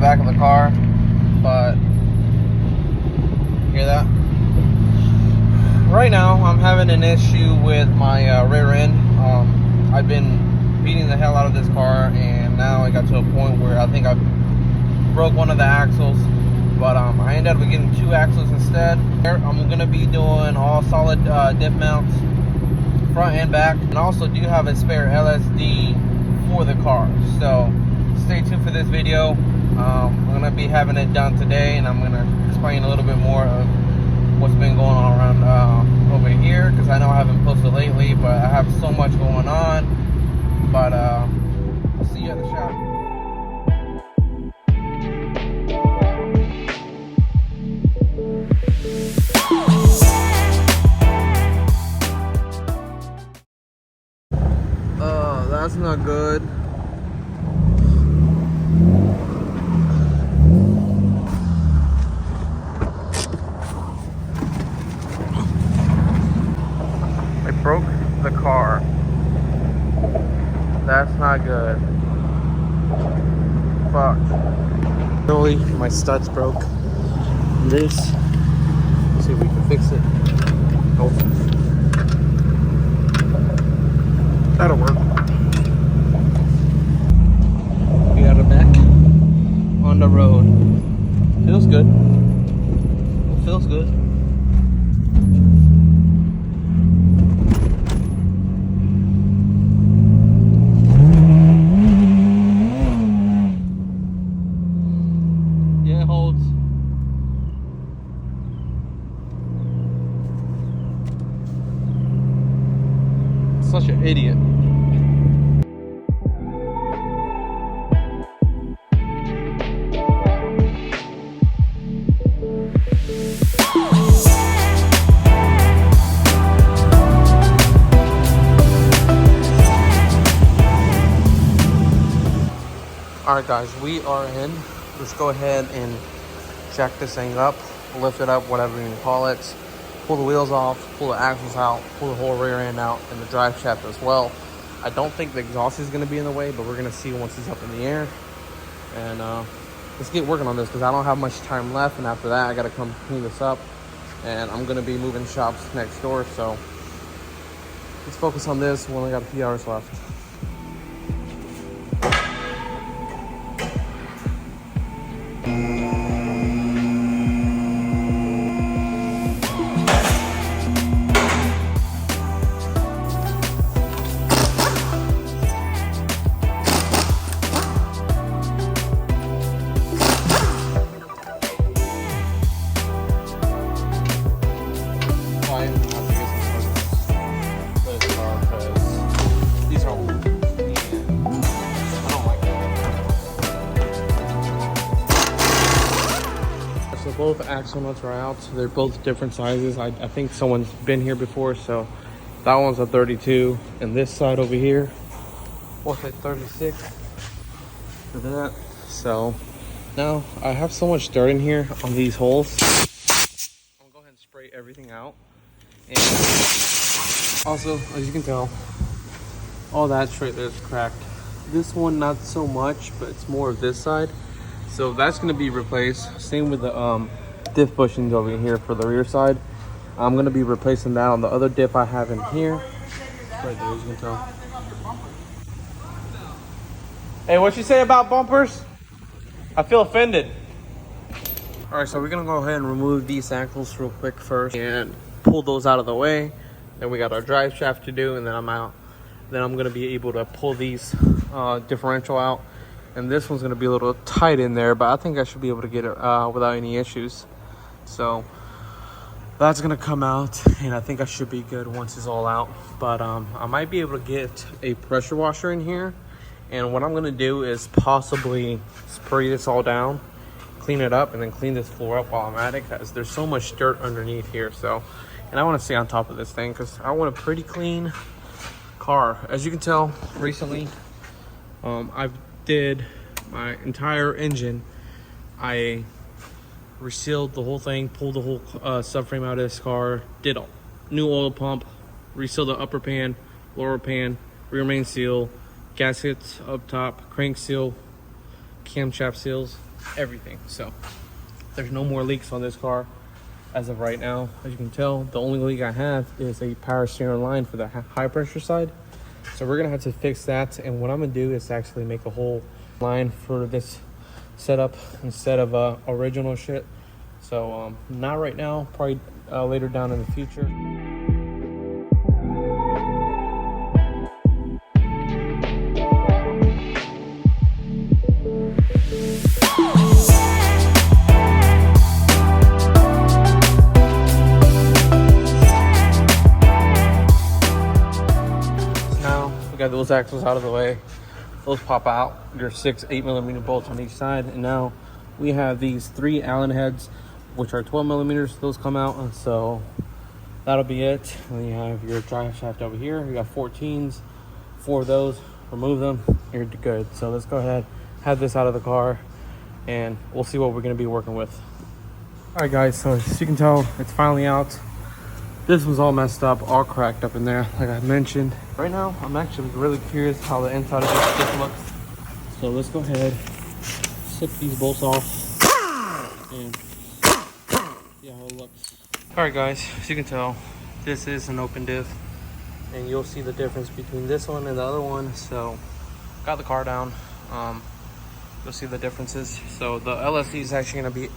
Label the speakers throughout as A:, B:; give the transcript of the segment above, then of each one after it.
A: back of the car, but hear that? Right now, I'm having an issue with my rear end. I've been beating the hell out of this car, and now I got to a point where I think I broke one of the axles. But I ended up getting 2 axles instead. I'm gonna be doing all solid diff mounts, front and back, and I also do have a spare LSD for the car. So stay tuned for this video. I'm gonna be having it done today, and I'm gonna explain a little bit more of what's been going on around over here, because I know I haven't posted lately, but I have so much going on. But I'll see you at the shop. That's not good. I broke the car. That's not good. Fuck. Really, my studs broke. This. Let's see if we can fix it. Nope. That'll work. We got it back on the road. Feels good. Feels good. Yeah, it holds. Such an idiot. Alright guys, we are in. Let's go ahead and jack this thing up, lift it up, whatever you can call it. Pull the wheels off, pull the axles out, pull the whole rear end out, and the drive shaft as well. I don't think the exhaust is going to be in the way, but we're going to see once it's up in the air. And let's get working on this, because I don't have much time left, and after that I got to come clean this up. And I'm going to be moving shops next door, so let's focus on this. We only got a few hours left. So both axle nuts are out. They're both different sizes. I think someone's been here before, so that one's a 32, and this side over here, what's it, 36 for that. So now I have so much dirt in here on these holes. I'm gonna go ahead and spray everything out. And also, as you can tell, all that straight there is cracked. This one not so much, but it's more of this side. So that's going to be replaced. Same with the diff bushings over here for the rear side. I'm going to be replacing that on the other diff I have in here. Right there, as you can tell. Hey, what you say about bumpers? I feel offended. All right, so we're going to go ahead and remove these axles real quick first and pull those out of the way. Then we got our drive shaft to do, and then I'm out. Then I'm going to be able to pull these differential out. And this one's going to be a little tight in there, but I think I should be able to get it without any issues. So that's going to come out, and I think I should be good once it's all out. But I might be able to get a pressure washer in here. And what I'm going to do is possibly spray this all down, clean it up, and then clean this floor up while I'm at it, because there's so much dirt underneath here. So, and I want to stay on top of this thing because I want a pretty clean car. As you can tell, recently I've did my entire engine. I resealed the whole thing, pulled the whole subframe out of this car, did a new oil pump, resealed the upper pan, lower pan, rear main seal, gaskets up top, crank seal, camshaft seals, everything. So there's no more leaks on this car as of right now. As you can tell, the only leak I have is a power steering line for the high pressure side. So we're gonna have to fix that, and what I'm gonna do is actually make a whole line for this setup instead of original shit. So not right now, probably later down in the future. Got those axles out of the way. Those pop out. There's 6 8mm bolts on each side, and now we have these 3 Allen heads, which are 12mm. Those come out, and so that'll be it. And then you have your drive shaft over here. You got 14s, 4 of those. Remove them, you're good. So let's go ahead, have this out of the car, and we'll see what we're going to be working with. All right, guys. So as you can tell, it's finally out. This was all messed up, all cracked up in there, like I mentioned. Right now, I'm actually really curious how the inside of this looks. So let's go ahead, slip these bolts off, and see how it looks. All right, guys, as you can tell, this is an open diff, and you'll see the difference between this one and the other one. So, got the car down. You'll see the differences. So the LSD is actually going to be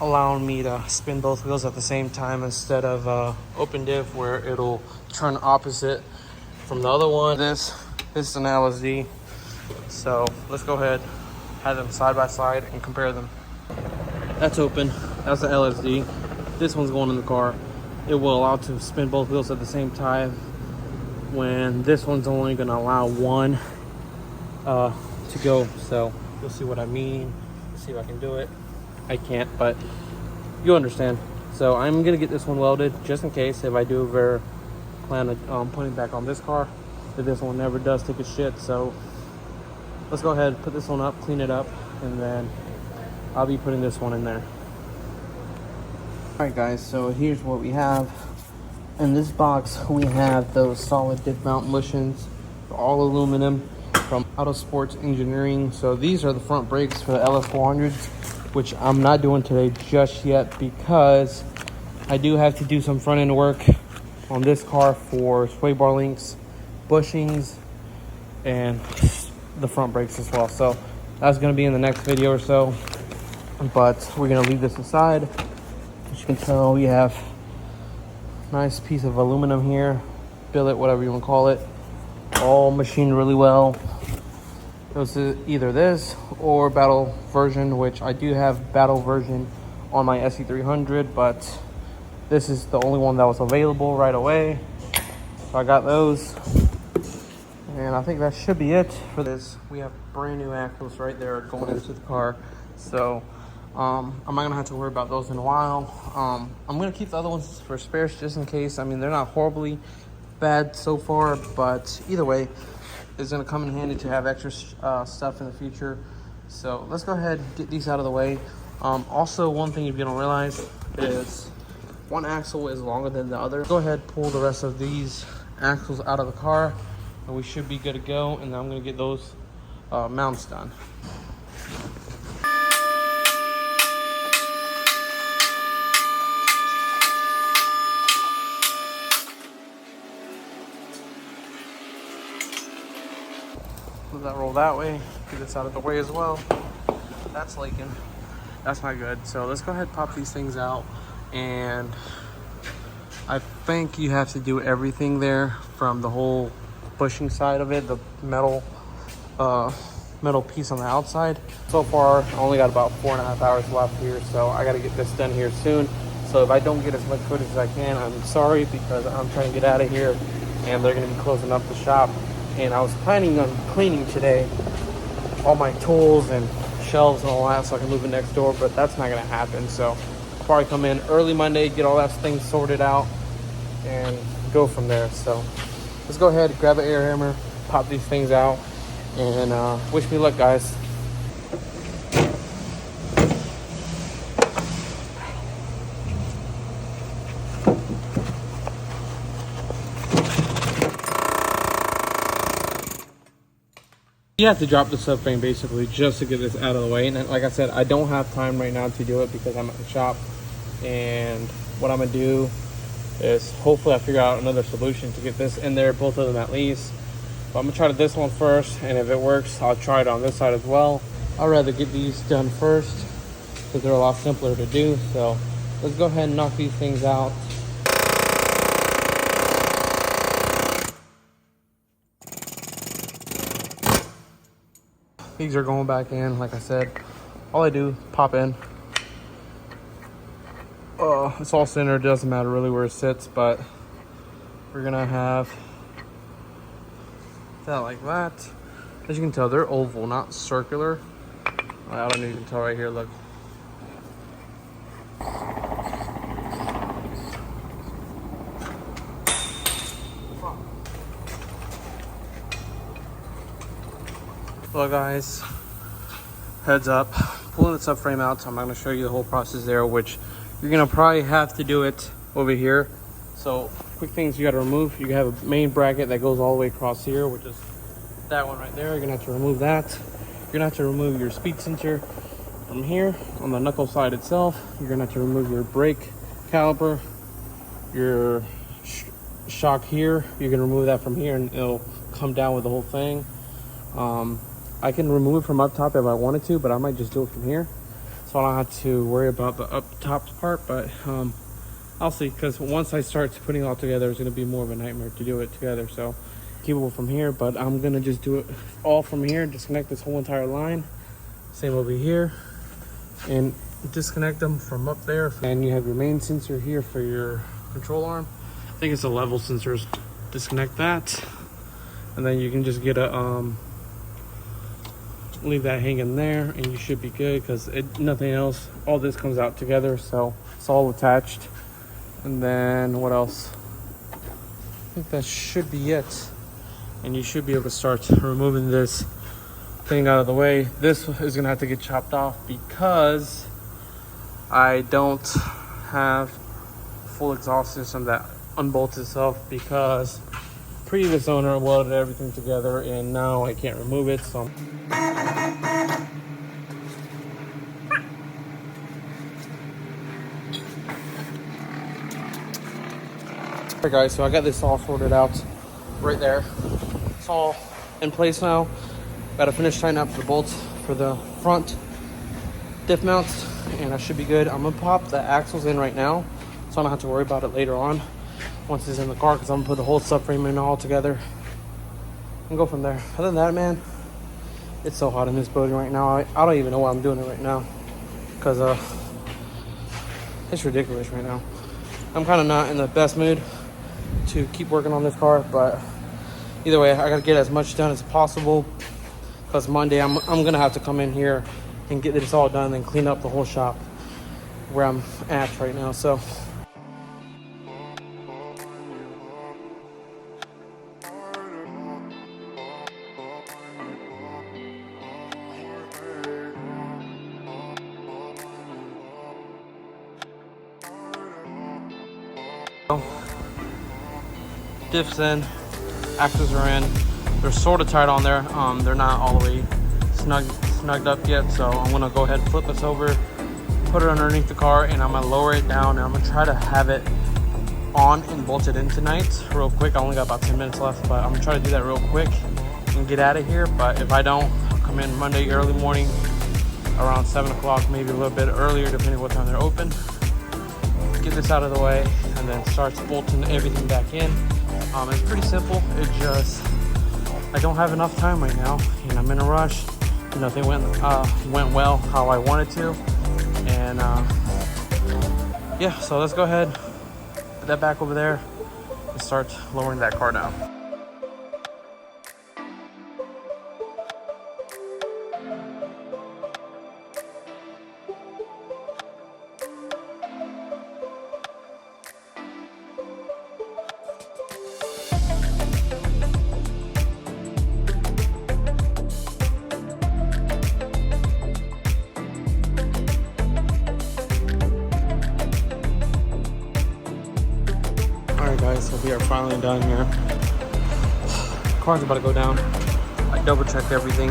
A: allowing me to spin both wheels at the same time instead of open diff, where it'll turn opposite from the other one. This is an LSD. So let's go ahead, have them side by side and compare them. That's open, that's the LSD. This one's going in the car. It will allow to spin both wheels at the same time, when this one's only gonna allow one to go. So you'll see what I mean. Let's see if I can do it. I can't, but you understand. So I'm gonna get this one welded just in case, if I do ever plan on putting it back on this car, if this one never does take a shit. So let's go ahead, put this one up, clean it up, and then I'll be putting this one in there. All right, guys, so here's what we have. In this box, we have those solid diff mount bushings, all aluminum, from Auto Sports Engineering. So these are the front brakes for the LS400s, which I'm not doing today just yet because I do have to do some front end work on this car for sway bar links, bushings, and the front brakes as well. So that's going to be in the next video or so, but we're going to leave this aside. As you can tell, we have a nice piece of aluminum here, billet, whatever you want to call it, all machined really well. It was either this or battle version, which I do have battle version on my Is300, but this is the only one that was available right away. So I got those, and I think that should be it for this. We have brand new axles right there going into the car, so I'm not gonna have to worry about those in a while. I'm gonna keep the other ones for spares just in case. I mean, they're not horribly bad so far, but either way, it's going to come in handy to have extra stuff in the future. So let's go ahead and get these out of the way. Also, one thing you don't realize is one axle is longer than the other. Go ahead, pull the rest of these axles out of the car, and we should be good to go. And then I'm going to get those mounts done. Let that roll that way. Get this out of the way as well. That's leaking. That's not good. So let's go ahead and pop these things out. And I think you have to do everything there, from the whole bushing side of it, the metal piece on the outside. So far, I only got about 4.5 hours left here, so I got to get this done here soon. So if I don't get as much footage as I can, I'm sorry, because I'm trying to get out of here, and they're going to be closing up the shop. And I was planning on cleaning today all my tools and shelves and all that, so I can move it next door, but that's not going to happen. So I'll probably come in early Monday, get all that thing sorted out, and go from there. So let's go ahead, grab an air hammer, pop these things out, and wish me luck, guys. You have to drop the subframe basically just to get this out of the way. And like I said, I don't have time right now to do it because I'm at the shop. And what I'm gonna do is hopefully I figure out another solution to get this in there, both of them at least. But I'm gonna try this one first, and if it works, I'll try it on this side as well. I'd rather get these done first because they're a lot simpler to do. So let's go ahead and knock these things out. These are going back in, like I said. All I do, pop in. It's all centered, doesn't matter really where it sits, but we're gonna have that like that. As you can tell, they're oval, not circular. I don't even tell right here, look. Well guys, heads up, pulling the subframe out, so I'm not gonna show you the whole process there, which you're gonna probably have to do it over here. So quick things you gotta remove. You have a main bracket that goes all the way across here, which is that one right there. You're gonna have to remove that. You're gonna have to remove your speed sensor from here on the knuckle side itself. You're gonna have to remove your brake caliper, your shock here. You can remove that from here and it'll come down with the whole thing. I can remove it from up top if I wanted to, but I might just do it from here, so I don't have to worry about the up top part. But I'll see, because once I start putting it all together, it's going to be more of a nightmare to do it together. So keep it from here, but I'm going to just do it all from here. Disconnect this whole entire line, same over here, and disconnect them from up there. And you have your main sensor here for your control arm. I think it's a level sensors. Disconnect that, and then you can just get a leave that hanging there, and you should be good, because nothing else, all this comes out together, so it's all attached. And then what else? I think that should be it, and you should be able to start removing this thing out of the way. This is gonna have to get chopped off because I don't have full exhaust system that unbolts itself, because previous owner welded everything together and now I can't remove it. So alright guys, so I got this all sorted out right there. It's all in place now. Gotta finish tightening up the bolts for the front diff mounts, and I should be good. I'm gonna pop the axles in right now, so I don't have to worry about it later on once it's in the car, because I'm gonna put the whole subframe in all together and go from there. Other than that, man, it's so hot in this building right now. I don't even know why I'm doing it right now, because it's ridiculous right now. I'm kind of not in the best mood to keep working on this car, but either way, I gotta get as much done as possible, because Monday I'm gonna have to come in here and get this all done and clean up the whole shop where I'm at right now. So diffs in, axles are in. They're sort of tight on there. They're not all the way snugged up yet, so I'm gonna go ahead and flip this over, put it underneath the car, and I'm gonna lower it down, and I'm gonna try to have it on and bolted in tonight real quick. I only got about 10 minutes left, but I'm gonna try to do that real quick and get out of here. But if I don't, I'll come in Monday early morning around 7 o'clock, maybe a little bit earlier depending what time they're open. Get this out of the way and then start bolting everything back in. It's pretty simple. It just, I don't have enough time right now, and I'm in a rush. Nothing went well how I wanted to, and yeah. So let's go ahead, put that back over there, and start lowering that car down. Alright guys, so we are finally done here. Car's about to go down. I I double checked everything.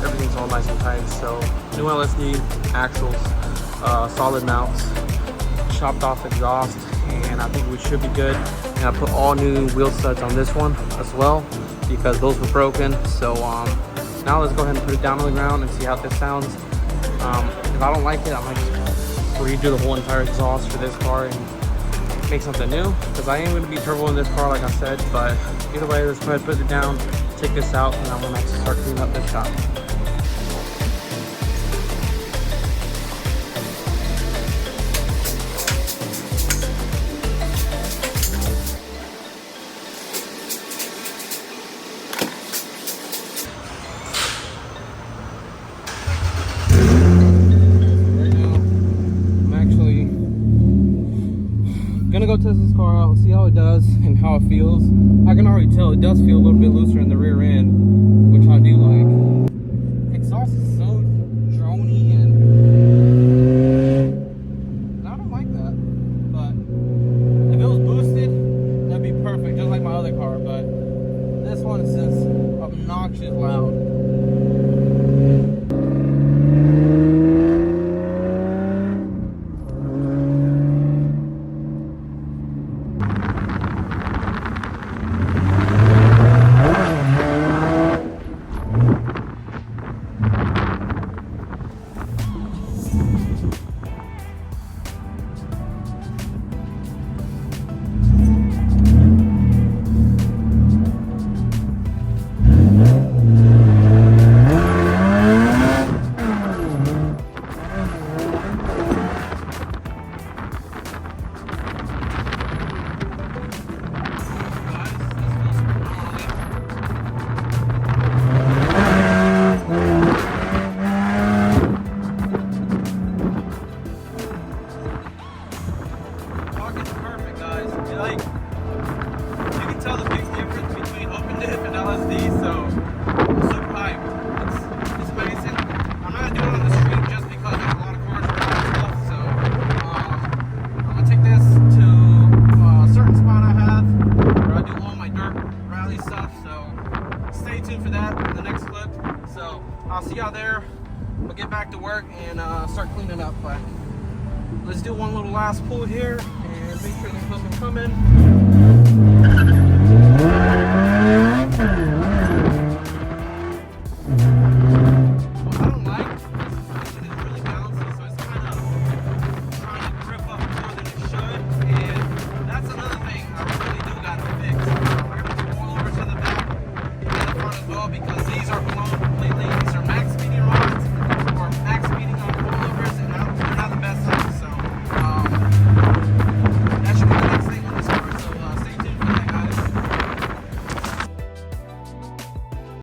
A: Everything's all nice and tight. So new LSD axles, solid mounts, chopped off exhaust, and I think we should be good. And I put all new wheel studs on this one as well because those were broken. So now let's go ahead and put it down on the ground and see how this sounds. If I don't like it, I might just redo the whole entire exhaust for this car and make something new, because I am going to be turbo in this car like I said. But either way, let's go ahead and put it down, take this out, and I'm going to start cleaning up this shop. Gonna go test this car out and see how it does and how it feels. I can already tell it does feel a little bit looser in the rear end, which I do like. Exhaust is so drony and I don't like that. But if it was boosted, that'd be perfect, just like my other car. But this one is just obnoxious loud. Like, you can tell the big difference between open diff and LSD, so I'm super hyped. It's amazing. I'm not doing it on the street just because there's a lot of cars around and stuff, so I'm gonna take this to a certain spot I have where I do all my dirt rally stuff, so stay tuned for that in the next clip. So I'll see y'all there. We'll get back to work and start cleaning up, but let's do one little last pull here and make sure the pump is coming.